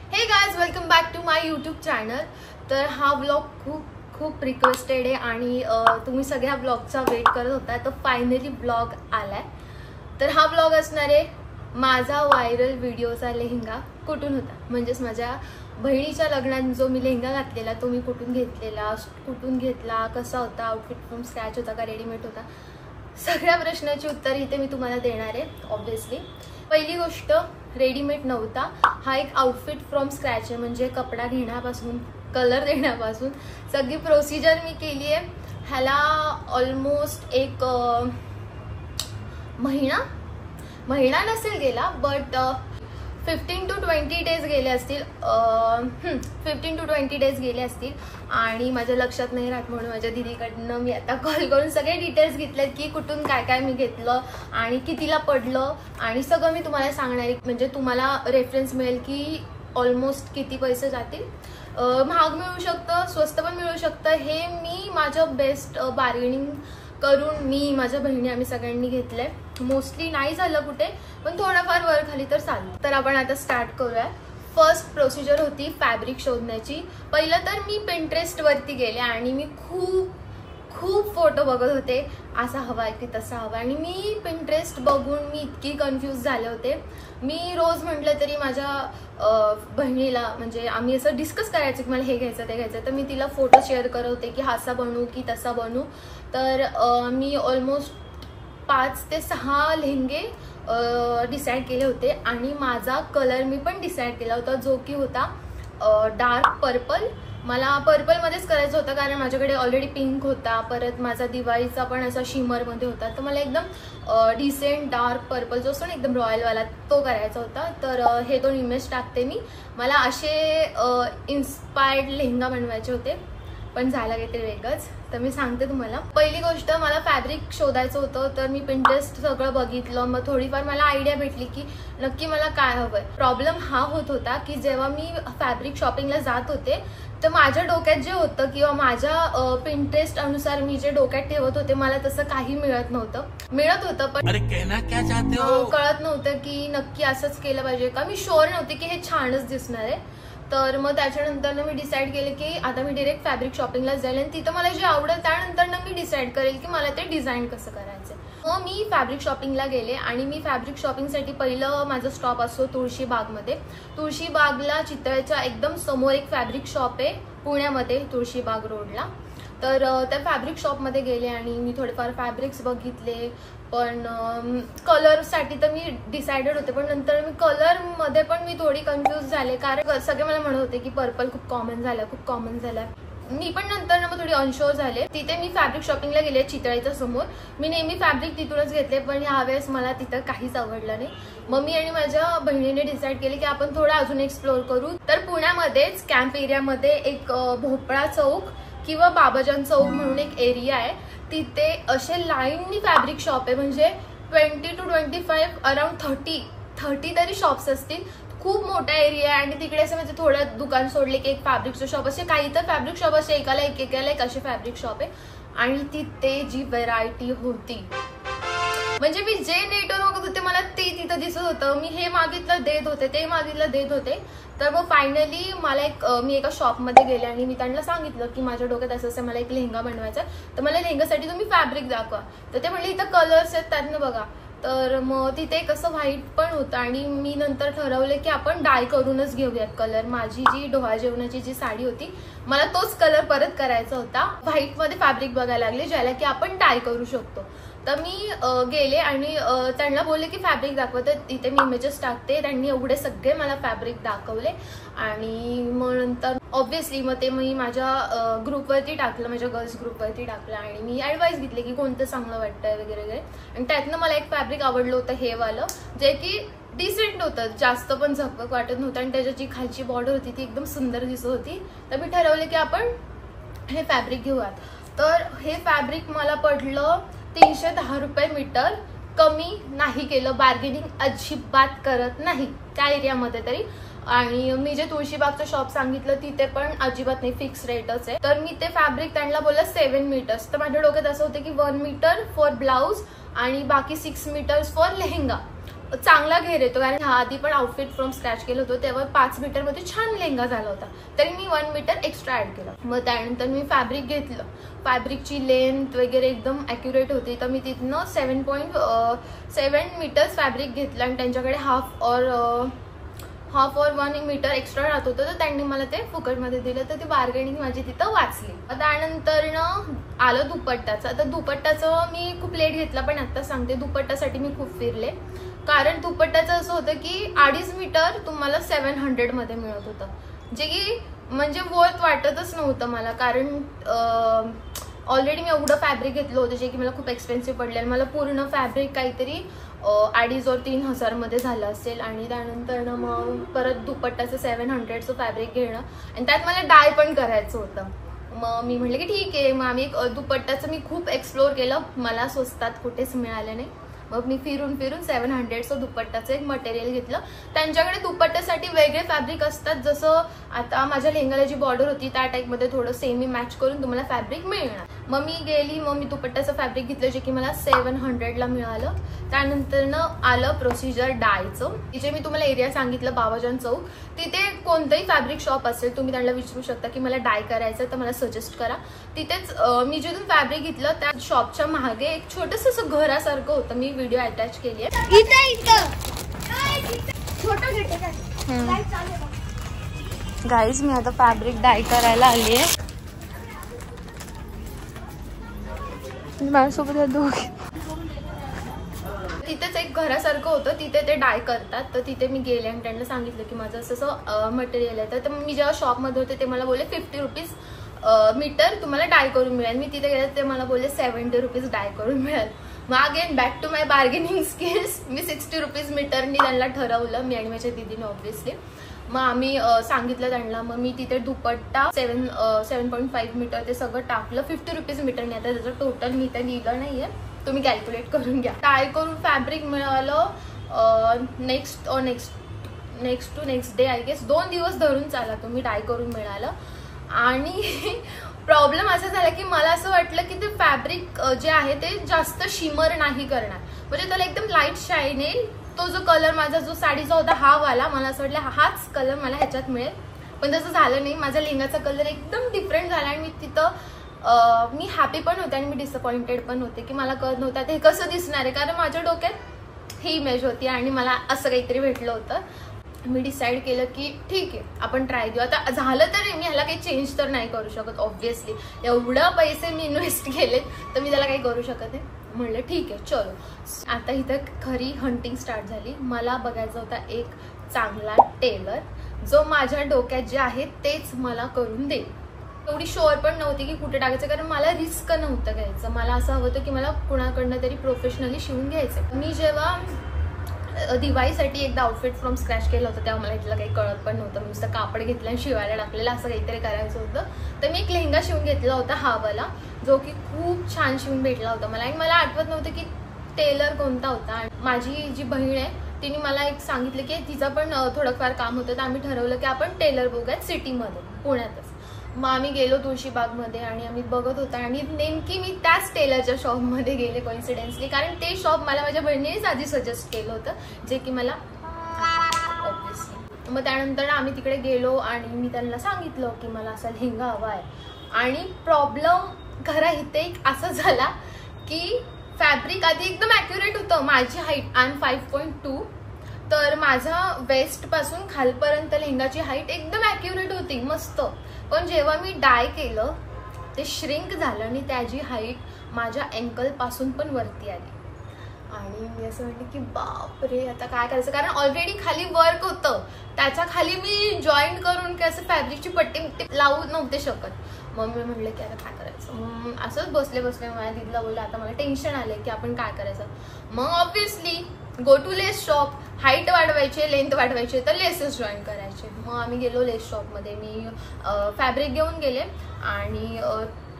हे guys welcome back to my YouTube channel. तर हा ब्लॉग खूप रिक्वेस्टेड आहे आणि तुम्ही सगळ्या ब्लॉगचा वेट करत होता, तर फायनली ब्लॉग आलाय। तर हा ब्लॉग असणार आहे माझा व्हायरल व्हिडिओचा लेहंगा कुठून होता, म्हणजेच माझ्या बहिणीच्या लग्नात जो मी लेहंगा घातलेला तो मी कुठून घेतला, कसा होता, आउटफिट फ्रॉम स्क्रॅच होता का रेडीमेड होता, सगळ्या प्रश्नाची उत्तर इथे मी तुम्हाला देणार आहे। ऑब्वियसली पहिली गोष्ट, रेडीमेड नव्हता, हा एक आउटफिट फ्रॉम स्क्रॅच आहे, म्हणजे कपडा घेण्यापासून कलर देण्यापासून सगळी प्रोसिजर मी केली आहे। ह्याला ऑलमोस्ट एक महिना नसेल गेला, बट 15 to 20 डेज गेले असतील, 15 to 20 डेज गेले असतील आणि माझ्या लक्षात नाही राहत, म्हणून माझ्या दीदीकडनं मी आता कॉल करून सगळे डिटेल्स घेतलेत की कुठून काय काय मी घेतलं आणि कितीला पडलं आणि सगळं मी तुम्हाला सांगणार आहे, म्हणजे तुम्हाला रेफरन्स मिळेल की ऑलमोस्ट किती पैसे जातील। महाग मिळू शकतं, स्वस्त पण मिळू शकतं, हे मी माझं बेस्ट बार्गेनिंग करून मी माझ्या बहिणी आम्ही सगळ्यांनी घेतलंय। मोस्टली नाही झालं कुठे, पण थोडंफार वर खाली तर चाललं। तर आपण आता स्टार्ट करूया। फर्स्ट प्रोसिजर होती फॅब्रिक शोधण्याची। पहिलं तर मी पिंटरेस्ट वरती गेले आणि मी खूप फोटो बघत होते, असा हवाय की तसा हवा, आणि मी पिंटरेस्ट बघून मी इतकी कन्फ्यूज झाले होते। मी रोज म्हटलं तरी माझ्या बहिणीला, म्हणजे आम्ही असं डिस्कस करायचं की मला हे घ्यायचं ते घ्यायचं, तर मी तिला फोटो शेअर करत होते की असा बनवू की तसा बनवू। तर मी ऑलमोस्ट 5 ते 6 लेहंगे डिसाईड केले होते आणि माझा कलर मी पण डिसाईड केला होता, जो की होता डार्क पर्पल। मला पर्पलमध्येच करायचं होतं कारण माझ्याकडे ऑलरेडी पिंक होता, परत माझा दिवाळीचा पण असा शिमरमध्ये होता, तर मला एकदम डिसेंट डार्क पर्पल जो असतो ना एकदम रॉयलवाला तो करायचा होता। तर हे 2 इमेज टाकते मी। मला असे इन्स्पायर्ड लेहंगा बनवायचे होते, पण झालं काहीतरी वेगळंच, तर मी सांगते तुम्हाला। पहिली गोष्ट, मला फॅब्रिक शोधायचं होतं, तर मी पिंटरेस्ट सगळं बघितलं, मग थोडीफार मला आयडिया भेटली की नक्की मला काय हवंय। प्रॉब्लेम हा होत होता की जेव्हा मी फॅब्रिक शॉपिंगला जात होते तर माझ्या डोक्यात जे होतं किंवा माझ्या पिंटरेस्ट अनुसार मी जे डोक्यात ठेवत होते मला तसं काही मिळत होतं पण अरे कहना क्या चाहते हो, कळत नव्हतं की नक्की असंच केलं पाहिजे का। मी शुअर नव्हते की हे छानच दिसणार आहे। तर मग त्याच्यानंतर मी डिसाईड केले की आता मी डायरेक्ट फॅब्रिक शॉपिंगला जाईल आणि तिथं मला जे आवडेल त्यानंतर मी डिसाईड करेल की मला ते डिझाईन कसं करायचं। मग मी फॅब्रिक शॉपिंगला गेले आणि मी फॅब्रिक शॉपिंगसाठी पहिलं माझा स्टॉप असतो तुळशीबागमध्ये। तुळशीबागला चितळेच्या एकदम समोर एक फॅब्रिक शॉप आहे पुण्यामध्ये, तुळशीबाग रोडला। तर त्या फॅब्रिक शॉपमध्ये गेले आणि मी थोडेफार फॅब्रिक्स बघितले, पण कलरसाठी तर मी डिसाइडेड होते, पण नंतर मी कलरमध्ये पण मी थोडी कन्फ्यूज झाले कारण सगळे मला म्हणत होते की पर्पल खूप कॉमन झाला। मी पण नंतर मग थोडी अनशोर झाले। तिथे मी फॅब्रिक शॉपिंगला गेले चितळेच्या समोर। मी नेहमी फॅब्रिक तिथूनच घेतले, पण ह्यावेळेस मला तिथं काहीच आवडलं नाही। मग मी आणि माझ्या बहिणीने डिसाईड केले की आपण थोडं अजून एक्सप्लोर करू। तर पुण्यामध्येच कॅम्प एरियामध्ये एक भोपळा चौक किंवा बाबाजान चौक म्हणून एक एरिया आहे, तिथे असे लाईननी फॅब्रिक शॉप आहे, म्हणजे 20 to 25 अराउंड 30 तरी शॉप्स असतील। खूप मोठा एरिया आहे आणि तिकडे असं म्हणजे थोडं दुकान सोडले की एक फॅब्रिकचं शॉप, असे काही तर फॅब्रिक शॉप असे एकाला एक असे फॅब्रिक शॉप आहे। आणि तिथे जी व्हरायटी होती, म्हणजे मी जे नेटवर बघत होते मला ते तिथं दिसत होतं। मी हे मागितलं देत होते, ते मागितलं देत होते। तर मग फायनली मला मी एका शॉपमध्ये गेले आणि मी त्यांना सांगितलं की माझ्या डोक्यात असं मला एक लेहंगा बनवायचा, तर मला लेहंगासाठी तुम्ही फॅब्रिक दाखवा। तर ते म्हणले इथं कलर्स आहेत त्यातनं बघा। तर मग तिथे कसं व्हाईट पण होतं आणि मी नंतर ठरवलं की आपण डाय करूनच घेऊयात कलर। माझी जी डोहाळ जेवणाची जी साडी होती मला तोच कलर परत करायचा होता। व्हाईटमध्ये फॅब्रिक बघायला लागले ज्याला की आपण डाय करू शकतो। तर मी गेले आणि त्यांना बोलले की फॅब्रिक दाखवा, तर तिथे मी इमेजेस टाकते। त्यांनी एवढे सगळे मला फॅब्रिक दाखवले आणि मग नंतर ऑब्व्हियसली मग ते मी माझ्या ग्रुपवरती टाकलं, माझ्या गर्ल्स ग्रुपवरती टाकलं आणि मी ॲडवाईस घेतली की कोणतं चांगलं वाटतंय वगैरे। आणि त्यातनं मला एक फॅब्रिक आवडलं होतं हे वालं, जे की डिसेंट होतं, जास्त पण झकझक वाटत नव्हतं आणि त्याची जी खालची बॉर्डर होती ती एकदम सुंदर दिसत होती। तर मी ठरवलं की आपण हे फॅब्रिक घेऊयात। तर हे फॅब्रिक मला पडलं 310 रुपये मीटर। कमी नाही केलं, बार्गेनिंग अजिबात करत नाही त्या एरियामध्ये तरी। आणि मी जे तुळशीबागचं शॉप सांगितलं तिथे पण अजिबात नाही, फिक्स रेटच आहे। तर मी ते फॅब्रिक त्यांना बोललं 7 मीटर्स। तर माझ्या डोक्यात असं होतं की 1 मीटर फॉर ब्लाउज आणि बाकी 6 मीटर्स फॉर लेहंगा। चांगला घेर येतो, कारण आधी पण आउटफिट फ्रॉम स्क्रॅच केलं होतं तेव्हा 5 मीटर मध्ये छान लेहंगा झाला होता, तरी मी 1 मीटर एक्स्ट्रा ऍड केलं. मग त्यानंतर मी फॅब्रिक घेतलं. फॅब्रिकची लेंथ वगैरे एकदम ॲक्युरेट होती, तर मी तिथनं 7.7 मीटर्स फॅब्रिक घेतलं आणि त्यांच्याकडे हाफ और 1 मीटर एक्स्ट्रा राहत होतं, तर त्यांनी मला ते फुकटमध्ये दिलं. तर ती बार्गेनिंग माझी तिथं वाचली. त्यानंतर आलं दुपट्ट्याचं. तर दुपट्ट्याचं मी खूप लेट घेतला, पण आता सांगते दुपट्ट्यासाठी मी खूप फिरले, कारण दुपट्ट्याचं असं होतं की 2.5 मीटर तुम्हाला 700 मध्ये मिळत होतं, जे की म्हणजे वर्थ वाटतच नव्हतं मला, कारण ऑलरेडी मी एवढं फॅब्रिक घेतलं होतं जे की मला खूप एक्सपेन्सिव्ह पडले आणि मला पूर्ण फॅब्रिक काहीतरी 2,500 or 3,000 मध्ये झालं असेल. आणि त्यानंतर मग परत दुपट्ट्याचं 700चं फॅब्रिक घेणं आणि त्यात मला डाय पण करायचं होतं. मग मी म्हटलं की ठीक आहे. मग आम्ही दुपट्ट्याचं मी खूप एक्सप्लोर केलं, मला स्वस्तात कुठेच मिळालं नाही. मग मी फिरून 700चं दुपट्ट्याचं एक मटेरियल घेतलं. त्यांच्याकडे दुपट्ट्यासाठी वेगळे फॅब्रिक असतात, जसं आता माझ्या लेहंगाला जी बॉर्डर होती त्या टाईपमध्ये थोडं सेमी मॅच करून तुम्हाला फॅब्रिक मिळणार. मग मी गेली, मग मी दुपट्ट्याचं फॅब्रिक घेतलं जे की मला 700ला मिळालं. त्यानंतर आलं प्रोसिजर डायचं, जे मी तुम्हाला एरिया सांगितलं बाबाजान चौक. तिथे कोणतंही फॅब्रिक शॉप असेल तुम्ही त्यांना विचारू शकता की मला डाय करायचं तर मला सजेस्ट करा. तिथेच मी जिथून फॅब्रिक घेतलं त्या शॉपच्या मागे एक छोटंसं असं घरासारखं होतं, मी व्हिडिओ अटॅच केली आहे. गाईज मी आता फॅब्रिक डाय करायला आली आहे. माझ्यासोबत दोघे तिथेच एक घरासारखं होतं, तिथे ते डाय करतात. तर तिथे मी गेले आणि त्यांना सांगितलं की माझं असं मटेरियल आहे. तर मी जेव्हा शॉपमध्ये होते ते मला बोलले 50 रुपीज मीटर तुम्हाला डाय करून मिळेल. मी तिथे गेले ते मला बोलले 70 रुपीज डाय करून मिळेल. मग again back to my bargaining skills, मी 60 रुपीज मीटरनी त्यांना ठरवलं, मी आणि माझ्या दीदीने ऑब्व्हियसली. मग आम्ही सांगितलं त्यांना. मग मी तिथे दुपट्टा 7.5 मीटर ते सगळं टाकलं 50 रुपीज मीटरने. आता त्याचं टोटल मी तर लिहिलं नाहीये, तुम्ही कॅल्क्युलेट करून घ्या. डाय करून फॅब्रिक मिळालं next to next day I guess, 2 दिवस धरून चाला तुम्ही डाय करून मिळालं. आणि प्रॉब्लेम असा झाला की मला असं वाटलं की ते फॅब्रिक जे आहे ते जास्त शिमर नाही करणार, म्हणजे त्याला एकदम लाईट शाईन येईल. तो जो कलर माझा जो साडीचा होता हा वाला, मला असं वाटलं हाच कलर मला ह्याच्यात मिळेल, पण तसं झालं नाही. माझ्या लेहंगाचा कलर एकदम डिफरंट झाला आणि मी तिथं मी हॅपी पण होते आणि मी डिसअपॉइंटेड पण होते की मला कळत नव्हतं ते कसं दिसणार आहे, कारण माझ्या डोक्यात ही इमेज होती आणि मला असं काहीतरी भेटलं होतं. मी डिसाईड केलं की ठीक आहे आपण ट्राय देऊ. आता झालं तर मी ह्याला काही चेंज तर नाही करू शकत ऑब्व्हियसली, एवढं पैसे मी इन्व्हेस्ट केलेत तर मी त्याला काही करू शकत नाही. म्हणलं ठीक आहे चलो. आता इथं खरी हंटिंग स्टार्ट झाली. मला बघायचा होता एक चांगला टेलर जो माझ्या डोक्यात जे आहे तेच मला करून देईल. एवढी शुअर पण नव्हती की कुठे टाकायचं, कारण मला रिस्क नव्हतं घ्यायचं. मला असं हवं होतं की मला कुणाकडनं तरी प्रोफेशनली शिवून घ्यायचं. मी जेव्हा दिवाळीसाठी एकदा आउटफिट फ्रॉम स्क्रॅच केलं होतं तेव्हा मला इथलं काही कळत पण नव्हतं, नुसतं कापड घेतलं आणि शिवायला टाकलेलं असं काहीतरी करायचं होतं. तर मी एक लेहंगा शिवून घेतला होता हावाला, जो की खूप छान शिवून भेटला होता मला. आणि मला आठवत नव्हतं की टेलर कोणता होता. आणि माझी जी बहीण आहे तिने मला एक सांगितलं की तिचं पण थोडंफार काम होतं, तर आम्ही ठरवलं की आपण टेलर बघूयात सिटीमध्ये, पुण्यातच. मग आम्ही गेलो तुळशीबागमध्ये आणि आम्ही बघत होता आणि नेमकी मी त्याच टेलरच्या शॉपमध्ये गेले कोइन्सिडेंटली, कारण ते शॉप मला माझ्या बहिणीनेच आधी सजेस्ट केलं होतं, जे की मला ऑब्व्हियसली. मग त्यानंतर आम्ही तिकडे गेलो आणि मी त्यांना सांगितलं की मला असा लेहंगा हवा आहे. आणि प्रॉब्लेम खरा इथे एक असा झाला की फॅब्रिक आधी एकदम ॲक्युरेट होतं. माझी हाईट आय एम 5.2, तर माझा वेस्ट पासून खालपर्यंत लेहंगाची हाईट एकदम ॲक्युरेट होती मस्त. पण जेव्हा मी डाय केलं ते श्रिंक झालं आणि त्याची हाईट माझ्या अँकल पासून पण वरती आली. आणि मी असं म्हटलं की बापरे आता काय करायचं, कारण ऑलरेडी खाली वर्क होतं, त्याच्या खाली मी जॉईंट करून की असं फॅब्रिकची पट्टी लावू नव्हते शकत. मग मी म्हटलं की आता काय करायचं. असंच बसले माझ्या दीदीला बोलले आता मला टेन्शन आलंय की आपण काय करायचं. मग obviously go to lace shop. Height वाढवायचे, लेंथ वाढवायचे तर लेसेस जॉईन करायचे. मग आम्ही गेलो लेस शॉपमध्ये. मी फॅब्रिक घेऊन गेले आणि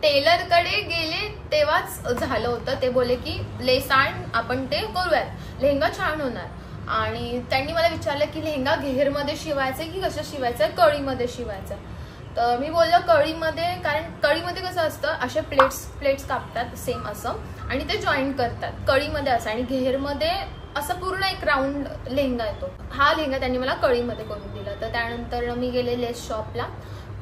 टेलरकडे गेले तेव्हाच झालं होतं. ते बोलले की लेस आण आपण ते करूयात, लेहंगा छान होणार. आणि त्यांनी मला विचारलं की लेहंगा घेरमध्ये शिवायचं की कसं शिवायचं, कळीमध्ये शिवायचं. तर मी बोललो कळीमध्ये, कारण कळीमध्ये कसं असतं असे प्लेट्स कापतात सेम असं आणि ते जॉईंट करतात कळीमध्ये असं, आणि घेरमध्ये असं पूर्ण एक राऊंड लेहंगा येतो. हा लेहंगा त्यांनी मला कळीमध्ये करून दिला. तर त्यानंतर मी गेले लेस शॉपला.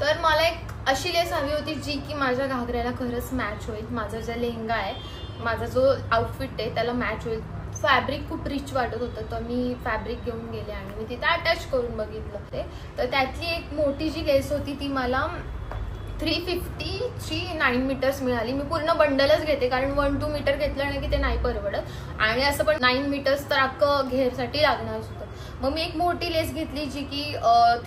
तर मला एक अशी लेस हवी होती जी की माझ्या घागऱ्याला खरंच मॅच होईल. माझा जो लेहंगा आहे, माझा जो आउटफिट आहे त्याला मॅच होईल. फॅब्रिक खूप रिच वाटत होतं, तर मी फॅब्रिक घेऊन गेले आणि मी तिथे अटॅच करून बघितलं ते. तर त्यातली एक मोठी जी लेस होती ती मला 350ची 9 मीटर्स मिळाली. मी पूर्ण बंडलच घेते कारण 1-2 मीटर घेतलं नाही की ते नाही परवडत आणि असं पण 9 मीटर्स तर अख्खं घेरसाठी लागणारच होतं. मग मी एक मोठी लेस घेतली जी की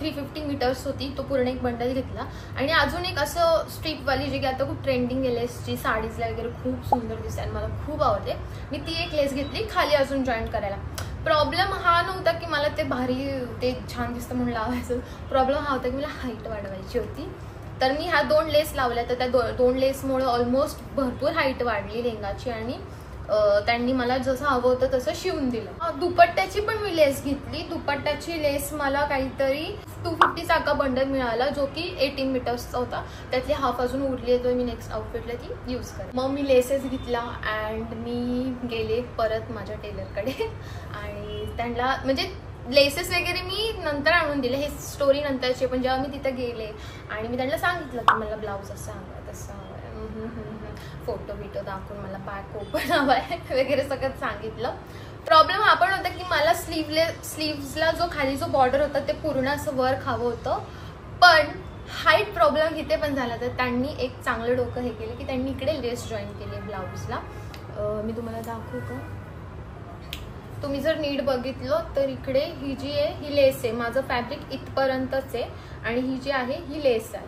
350 मीटर्स होती. तो पूर्ण एक बंडल घेतला आणि अजून एक असं स्ट्रीपवाली जी की आता खूप ट्रेंडिंग आहे लेसची, साडीजला वगैरे खूप सुंदर दिसते आणि मला खूप आवडते. मी ती एक लेस घेतली खाली अजून जॉईन करायला. प्रॉब्लेम हा नव्हता की मला ते भारी ते छान दिसतं म्हणून लावायचं. प्रॉब्लेम हा होता की मला हाईट वाढवायची होती. तर मी ह्या 2 लेस लावल्या. तर त्या 2 लेसमुळे ऑलमोस्ट भरपूर हाईट वाढली लेहंगाची आणि त्यांनी मला जसं हवं होतं तसं शिवून दिलं. दुपट्ट्याची पण मी लेस घेतली. दुपट्ट्याची लेस मला काहीतरी 250चा अख्खा बंडल मिळाला जो की 18 मीटर्सचा होता. त्यातली हाफ अजून उरली आहे, तो मी नेक्स्ट आउटफिटला ती यूज करेन. मग मी लेसेस घेतला अँड मी गेले परत माझ्या टेलरकडे आणि त्यांना म्हणजे लेसेस वगैरे मी नंतर आणून दिले. हे स्टोरी नंतरची. पण जेव्हा मी तिथं गेले आणि मी त्यांना सांगितलं की मला ब्लाऊज असं हवं तसं हवं, फोटो बिटो दाखवून मला बॅक ओपन हवाय वगैरे सगळं सांगितलं. प्रॉब्लेम हा पण होता की मला स्लीव्सला जो खाली जो बॉर्डर होता ते पूर्ण असं वर्क हवं होतं. पण हाईट प्रॉब्लेम इथे पण झाला. तर त्यांनी एक चांगलं डोकं हे केलं की त्यांनी इकडे लेस जॉईन केली ब्लाऊजला. मी तुम्हाला दाखवू का? तुम्ही जर नीट बघितलं तर इकडे ही जी आहे ही लेस आहे. माझं फॅब्रिक इथपर्यंतच आहे आणि ही जी आहे ही लेस आहे.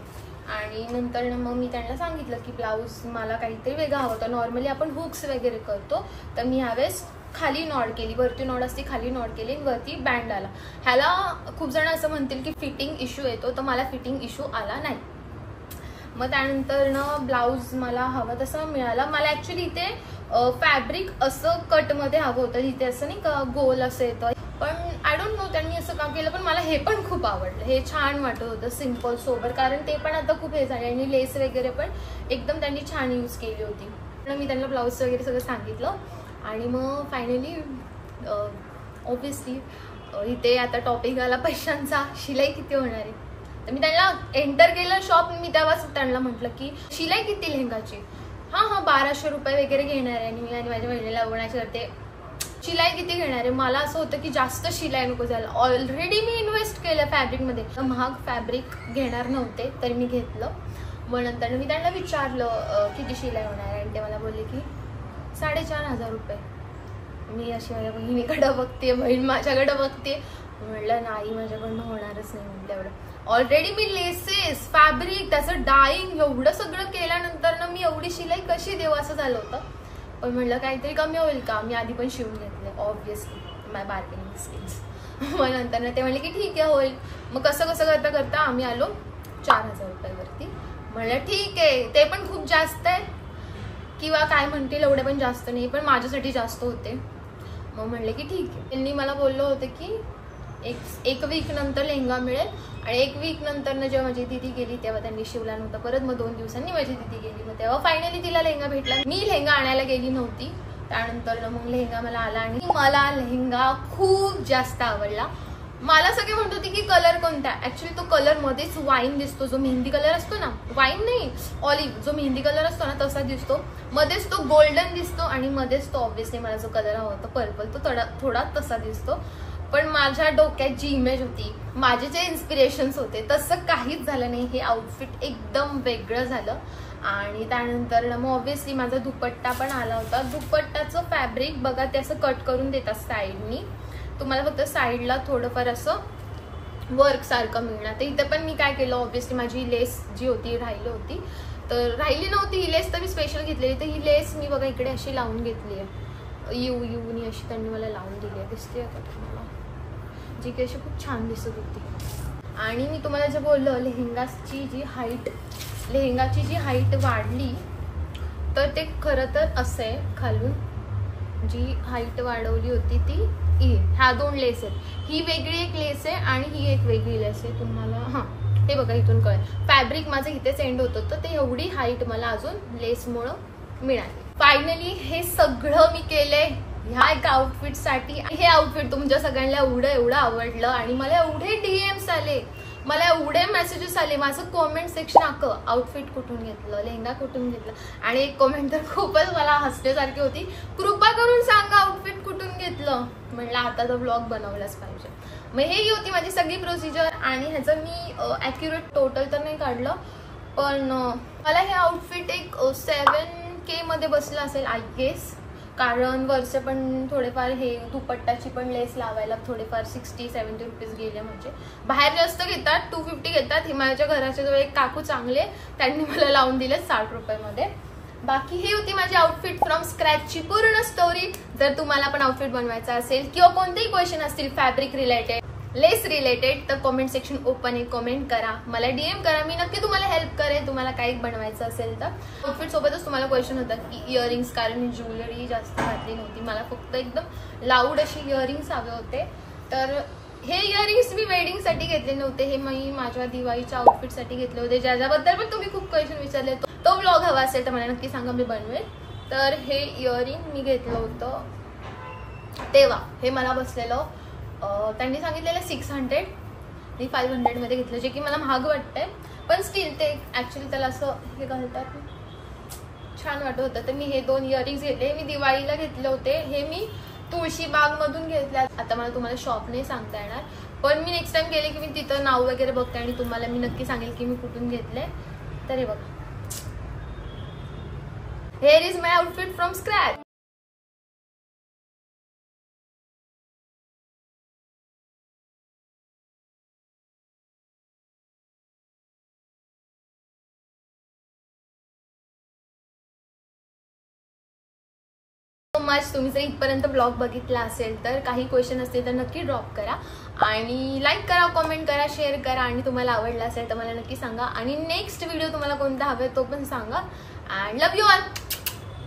आणि नंतर मग मी त्यांना सांगितलं की ब्लाऊज मला काहीतरी वेगळा हवं होतं. नॉर्मली आपण हुक्स वगैरे करतो, तर मी ह्यावेळेस खाली नॉड केली. वरती नॉड असते, खाली नॉड केली, वरती बँड आला. ह्याला खूप जण असं म्हणतील की फिटिंग इश्यू येतो, तर मला फिटिंग इश्यू आला नाही. मग त्यानंतर ब्लाऊज मला हवं तसं मिळाला. मला ऍक्च्युली इथे फॅब्रिक असं कटमध्ये हवं होतं, इथे असं नाही का गोल असं येतं. पण आय डोंट नो त्यांनी असं का केलं. पण मला हे पण खूप आवडलं. हे छान वाटत होतं सिम्पल सोबर, कारण ते पण आता खूप हे झाले आणि लेस वगैरे पण एकदम त्यांनी छान यूज केली होती. मी त्यांना ब्लाऊज वगैरे सगळं सांगितलं आणि मग फायनली ऑब्विसली इथे आता टॉपिक आला पैशांचा. शिलाई किती होणार आहे? तर मी त्यांना एंटर केलं शॉप. मी तेव्हाच त्यांना म्हटलं की शिलाई किती लेहंगाची? हां 1200 रुपये वगैरे घेणार आहे. आणि मी आणि माझ्या बहिणीला ओळखायचे करते शिलाई किती घेणार आहे. मला असं होतं की जास्त शिलाई नको जायला. ऑलरेडी मी इन्व्हेस्ट केलं फॅब्रिकमध्ये. महाग फॅब्रिक घेणार नव्हते तर मी घेतलं. मग नंतर मी त्यांना विचारलं किती शिलाई होणार आहे आणि ते मला बोलले की 4500 रुपये. मी अशी माझ्या बहिणीकडं बघते, बहीण माझ्याकडं बघते. म्हटलं नाही माझ्याकडनं होणारच नाही म्हटलं एवढं. ऑलरेडी मी लेसेस फॅब्रिक त्याचं डाईंग एवढं सगळं केल्यानंतर ना मी एवढी शिलाई कशी देऊ असं झालं होतं. पण म्हटलं काहीतरी कमी होईल का. मी आधी पण शिवून घेतले ऑब्व्हियसली माय बार्गेनिंग स्किल्स. मग नंतर ना ते म्हणले की ठीक आहे होईल. मग कसं करता करता आम्ही आलो 4000 रुपयावरती. म्हणलं ठीक आहे, ते पण खूप जास्त आहे किंवा काय म्हणतील एवढे पण जास्त नाही, पण माझ्यासाठी जास्त होते. मग म्हणले की ठीक आहे. त्यांनी मला बोललं होतं की एक वीक नंतर लेहंगा मिळेल आणि 1 वीक नंतर ना जेव्हा माझी दिदी गेली तेव्हा त्यांनी शिवला नव्हता. परत मग 2 दिवसांनी माझी दिदी गेली. मग तेव्हा फायनली तिला लेहंगा भेटला. मी लेहंगा आणायला गेली नव्हती. त्यानंतर मग लेहंगा मला आला आणि मला लेहंगा खूप जास्त आवडला. मला सगळे म्हणत होते की कलर कोणता. ऍक्च्युली तो कलर मध्येच वाईन दिसतो, जो मेहंदी कलर असतो ना, वाईन नाही ऑलिव्ह, जो मेहंदी कलर असतो ना तसा दिसतो. मध्येच तो गोल्डन दिसतो आणि मध्येच तो ऑब्व्हियसली मला जो कलर हवा होता पर्पल, तो थोडा तसा दिसतो. पण माझ्या डोक्यात जी इमेज होती, माझे जे इन्स्पिरेशन्स होते, तसं काहीच झालं नाही. हे आउटफिट एकदम वेगळं झालं. आणि त्यानंतर मग ऑब्व्हियसली माझा दुपट्टा पण आला होता. दुपट्टाचं फॅब्रिक बघा ते असं कट करून देतात साईडनी. तुम्हाला फक्त साईडला थोडंफार असं वर्क सारखं मिळणार. तर इथे पण मी काय केलं, ऑब्व्हियसली माझी लेस जी होती राहिली होती, तर राहिली नव्हती ही लेस, तर मी स्पेशल घेतलेली. तर ही लेस मी बघा इकडे अशी लावून घेतली आहे. यूनी अशी त्यांनी मला लावून दिली आहे. दिसते आता तुम्हाला, जी की अशी खूप छान दिसत होती. आणि मी तुम्हाला जे बोललं लेहंगाची जी हाईट वाढली, तर ते खरं तर असं आहे. खालून जी हाईट वाढवली होती ती ह्या 2 लेस आहेत. ही वेगळी एक लेस आहे आणि ही एक वेगळी लेस आहे. तुम्हाला हां हे बघा इथून कळेल. फॅब्रिक माझं इथेच एंड होत होतं, ते एवढी हाईट मला अजून लेसमुळं मिळाली. फायनली हे सगळं मी केलंय ह्या एका आउटफिटसाठी. हे आउटफिट तुमच्या सगळ्यांना एवढं आवडलं आणि मला एवढे DMs आले, मला एवढे मेसेजेस आले. माझं कॉमेंट सेक्शन अख्खं आउटफिट कुठून घेतलं, लेहंगा कुठून घेतलं. आणि एक कॉमेंट तर खूपच मला हसण्यासारखी होती, कृपा करून सांगा आउटफिट कुठून घेतलं. म्हटलं आता तर व्लॉग बनवलाच पाहिजे. मग ही होती माझी सगळी प्रोसिजर. आणि ह्याचं मी ॲक्युरेट टोटल तर नाही काढलं, पण मला हे आउटफिट एक 7K मध्ये बसलं असेल आय गेस. कारण वरचे पण थोडेफार हे दुपट्टाची पण लेस लावायला थोडेफार 60-70 रुपीज गेले. म्हणजे बाहेर जास्त घेतात, 250 घेतात. हिमालयाच्या घराच्या जवळ एक काकू चांगले, त्यांनी मला लावून दिले 60 रुपयामध्ये. बाकी ही होती माझी आउटफिट फ्रॉम स्क्रॅचची पूर्ण स्टोरी. जर तुम्हाला पण आउटफिट बनवायचा असेल किंवा कोणतेही क्वेश्चन असतील फॅब्रिक रिलेटेड, लेस रिलेटेड, तर कमेंट सेक्शन ओपन आहे, कमेंट करा, मला DM करा. मी नक्की तुम्हाला हेल्प करेन तुम्हाला काही बनवायचं असेल तर. आउटफिट सोबतच तुम्हाला क्वेश्चन होता की इयरिंग्स, कारण मी ज्वेलरी जास्त घातली नव्हती, मला फक्त एकदम लाऊड अशी इयरिंग्स हवे होते. तर हे इयरिंग्स मी वेडिंगसाठी घेतले नव्हते, हे मी माझ्या दिवाळीच्या आउटफिटसाठी घेतले होते, ज्याच्याबद्दल पण तुम्ही खूप क्वेश्चन विचारले. तो व्लॉग हवा असेल तर मला नक्की सांगा, मी बनवेल. तर हे इयरिंग मी घेतलं होतं तेव्हा, हे मला बसलेलं त्यांनी सांगितलेलं 600, मी 500 मध्ये घेतलं, जे की मला महाग वाटतंय. पण स्टील ते ऍक्च्युली त्याला असं हे घालतात, छान वाटत होतं. तर मी हे 2 इयरिंग्स घेतले, मी दिवाळीला घेतले होते. हे मी तुळशीबाग मधून घेतल्या. आता मला तुम्हाला शॉप नाही सांगता येणार, पण मी नेक्स्ट टाइम गेले की मी तिथं नाव वगैरे बघते आणि तुम्हाला मी नक्की सांगेल की मी कुठून घेतले. तर हे बघा, hair is my outfit from scratch. Much. तुम्ही जर इथपर्यंत ब्लॉग बघितला असेल तर काही क्वेश्चन असतील तर नक्की ड्रॉप करा आणि लाईक करा, कमेंट करा, शेअर करा. आणि तुम्हाला आवडला असेल तर मला नक्की सांगा. आणि नेक्स्ट व्हिडिओ तुम्हाला कोणता हवे तो पण सांगा. And love you all.